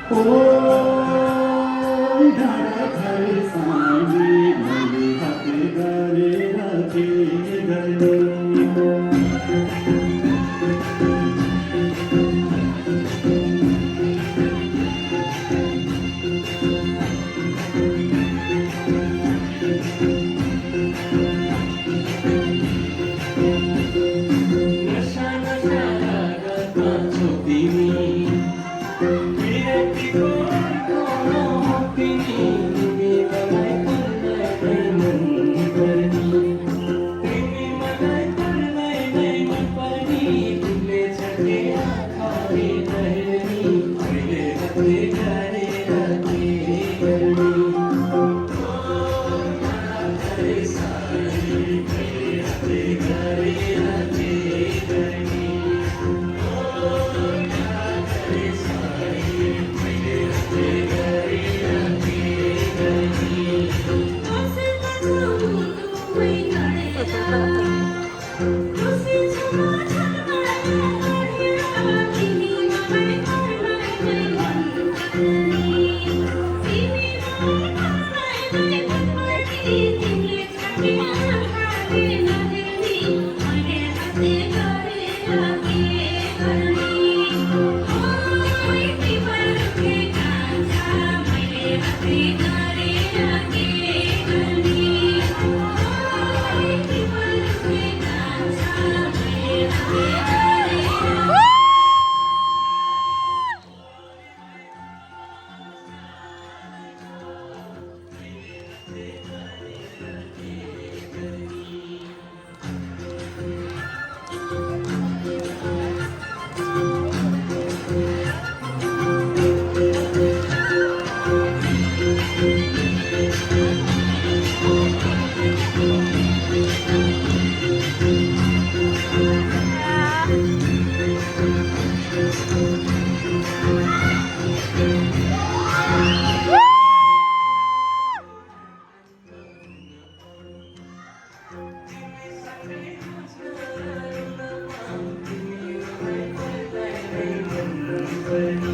ओइ डाँडा खरसानी मैले हात गरेर के गर्नु नशा नशा लागतमा छौ तिमी विरक्तिको कोरो तिमी मलाई पर्दै नै मनपर्ने तिमी मलाई पर्दै नै मनपर्ने तिमीले छटे आँखाले हेर्ने मैले हातले गरेर के गर्ने ओ नाथै सारी मैले हातले गरेर के गर्ने ओ नाथै सारी मैले हातले गरेर के गर्ने